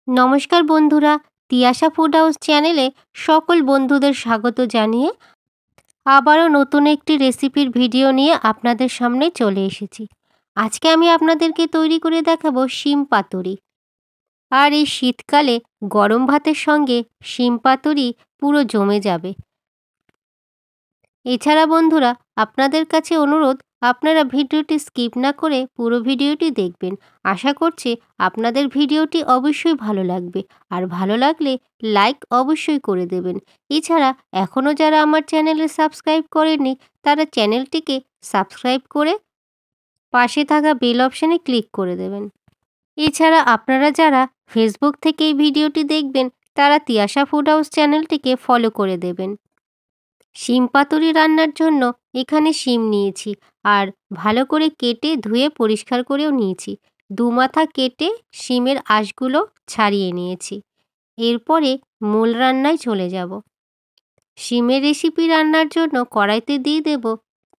নমস্কার বন্ধুরা, Tiyasha food house চ্যানেলে সকল বন্ধুদের স্বাগত জানিয়ে আবারও নতুন একটি রেসিপির ভিডিও নিয়ে আপনাদের সামনে চলে এসেছি। আজকে আমি আপনাদেরকে তৈরি করে দেখাবো শিম পাতুরি। আর এই শীতকালে গরম ভাতের সঙ্গে শিম পাতুরি পুরো জমে যাবে। এছাড়া বন্ধুরা, আপনাদের কাছে অনুরোধ, আপনারা ভিডিওটি স্কিপ না করে পুরো ভিডিওটি দেখবেন। আশা করছি আপনাদের ভিডিওটি অবশ্যই ভালো লাগবে, আর ভালো লাগলে লাইক অবশ্যই করে দেবেন। এছাড়া এখনও যারা আমার চ্যানেলে সাবস্ক্রাইব করেননি, তারা চ্যানেলটিকে সাবস্ক্রাইব করে পাশে থাকা বেল অপশানে ক্লিক করে দেবেন। এছাড়া আপনারা যারা ফেসবুক থেকে এই ভিডিওটি দেখবেন, তারা তিয়াশা ফুড হাউস চ্যানেলটিকে ফলো করে দেবেন। শিম পাতুরি রান্নার জন্য এখানে শিম নিয়েছি, আর ভালো করে কেটে ধুয়ে পরিষ্কার করেও নিয়েছি। দুমাথা কেটে শিমের আঁশগুলো ছাড়িয়ে নিয়েছি। এরপরে মূল রান্নায় চলে যাব। শিমের রেসিপি রান্নার জন্য কড়াইতে দিয়ে দেব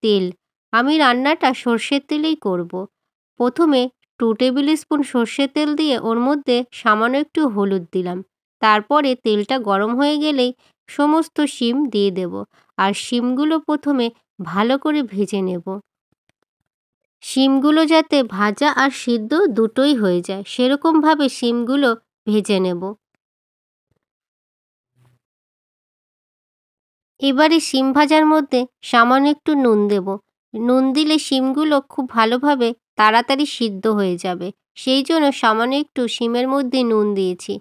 তেল। আমি রান্নাটা সর্ষের তেলেই করব। প্রথমে 2 টেবিল স্পুন সর্ষের তেল দিয়ে ওর মধ্যে সামান্য একটু হলুদ দিলাম। তারপরে তেলটা গরম হয়ে গেলেই সমস্ত শিম দিয়ে দেব, আর শিমগুলো প্রথমে ভালো করে ভেজে নেব। শিমগুলো যাতে ভাজা আর সিদ্ধ দুটোই হয়ে যায়, সেরকমভাবে শিমগুলো ভেজে নেব। এবারে শিম ভাজার মধ্যে সামান্য একটু নুন দেব। নুন দিলে শিমগুলো খুব ভালোভাবে তাড়াতাড়ি সিদ্ধ হয়ে যাবে, সেই জন্য সামান্য একটু শিমের মধ্যে নুন দিয়েছি।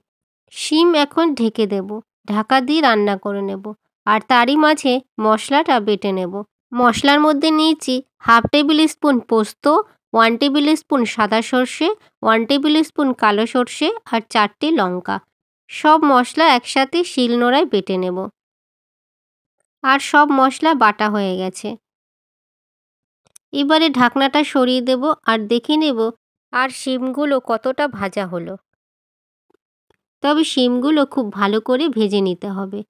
শিম এখন ঢেকে দেব, ঢাকা দিয়ে রান্না করে নেব। আর তারই মাঝে মশলাটা বেটে নেব। মশলার মধ্যে নিয়েছি 1/2 টেবিল স্পুন পোস্ত, 1 টেবিল স্পুন সাদা সর্ষে, 1 টেবিল স্পুন কালো সর্ষে, আর 4টে লঙ্কা। সব মশলা একসাথে শিলনোড়ায় বেটে নেব। আর সব মশলা বাটা হয়ে গেছে। এবারে ঢাকনাটা সরিয়ে দেব আর দেখে নেব আর শিমগুলো কতটা ভাজা হলো। তবে শিমগুলো খুব ভালো করে ভেজে নিতে হবে।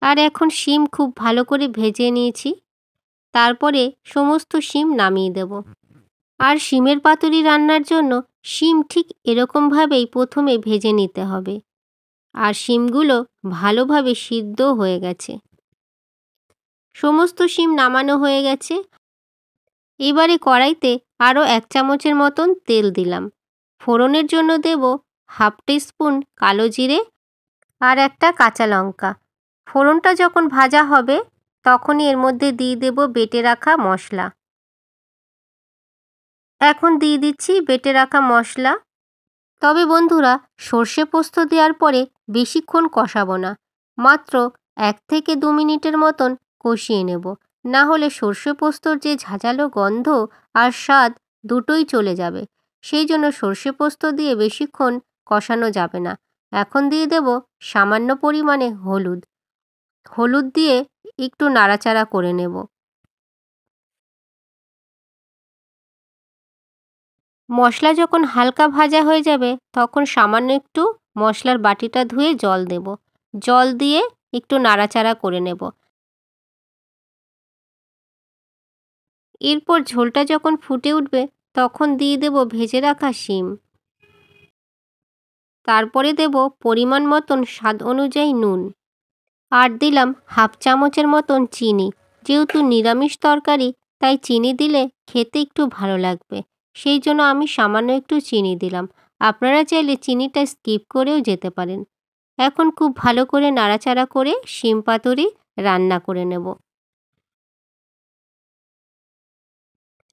আর এখন শিম খুব ভালো করে ভেজে নিয়েছি। তারপরে সমস্ত শিম নামিয়ে দেব। আর শিমের পাতুরি রান্নার জন্য শিম ঠিক এরকমভাবেই প্রথমে ভেজে নিতে হবে। আর শিমগুলো ভালোভাবে সিদ্ধ হয়ে গেছে। সমস্ত শিম নামানো হয়ে গেছে। এবারে কড়াইতে আরও 1 চামচের মতন তেল দিলাম। ফোড়নের জন্য দেব 1/2 টিস্পুন কালো জিরে আর একটা কাঁচা লঙ্কা। ফোড়নটা যখন ভাজা হবে তখনই এর মধ্যে দিয়ে দেব বেটে রাখা মশলা। এখন দিয়ে দিচ্ছি বেটে রাখা মশলা। তবে বন্ধুরা, সর্ষে পোস্ত দেওয়ার পরে বেশিক্ষণ কষাবো না, মাত্র 1 থেকে 2 মিনিটের মতন কষিয়ে নেব। না হলে সর্ষে পোস্তর যে ঝাঁঝালো গন্ধ আর স্বাদ দুটোই চলে যাবে। সেই জন্য সর্ষে পোস্ত দিয়ে বেশিক্ষণ কষানো যাবে না। এখন দিয়ে দেব সামান্য পরিমাণে হলুদ। হলুদ দিয়ে একটু নাড়াচাড়া করে নেব। মশলা যখন হালকা ভাজা হয়ে যাবে তখন সামান্য একটু মশলার বাটিটা ধুয়ে জল দেব। জল দিয়ে একটু নাড়াচাড়া করে নেব। এরপর ঝোলটা যখন ফুটে উঠবে তখন দিয়ে দেব ভেজে রাখা শিম। তারপরে দেব পরিমাণ মতন স্বাদ অনুযায়ী নুন। আর দিলাম 1/2 চামচের মতন চিনি। যেহেতু নিরামিষ তরকারি, তাই চিনি দিলে খেতে একটু ভালো লাগবে। সেই জন্য আমি সামান্য একটু চিনি দিলাম। আপনারা চাইলে চিনিটা স্কিপ করেও যেতে পারেন। এখন খুব ভালো করে নাড়াচাড়া করে শিম পাতুরি রান্না করে নেব।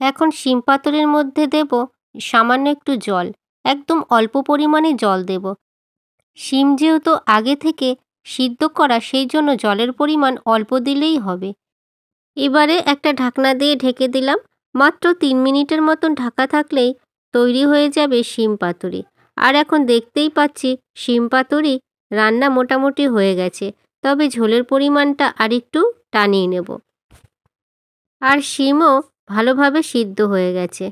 এখন শিম পাতুরির মধ্যে দেব সামান্য একটু জল। একদম অল্প পরিমাণে জল দেব। শিম যেহেতু আগে থেকে সিদ্ধ করা, সেই জন্য জলের পরিমাণ অল্প দিলেই হবে। এবারে একটা ঢাকনা দিয়ে ঢেকে দিলাম। মাত্র 3 মিনিটের মতন ঢাকা থাকলেই তৈরি হয়ে যাবে শিম পাতুরি। আর এখন দেখতেই পাচ্ছি শিম পাতুরি রান্না মোটামুটি হয়ে গেছে। তবে ঝোলের পরিমাণটা আরেকটু টানিয়ে নেব। আর শিমও ভালোভাবে সিদ্ধ হয়ে গেছে।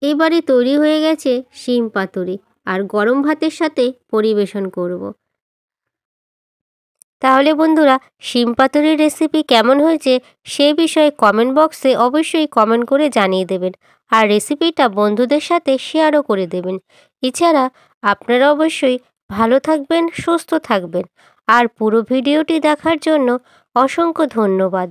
এবারে তৈরি হয়ে গেছে শিম পাতুরি, আর গরম ভাতের সাথে পরিবেশন করব। তাহলে বন্ধুরা, শিম পাতুরির রেসিপি কেমন হয়েছে সে বিষয়ে কমেন্ট বক্সে অবশ্যই কমেন্ট করে জানিয়ে দেবেন, আর রেসিপিটা বন্ধুদের সাথে শেয়ারও করে দেবেন। এছাড়া আপনারা অবশ্যই ভালো থাকবেন, সুস্থ থাকবেন, আর পুরো ভিডিওটি দেখার জন্য অসংখ্য ধন্যবাদ।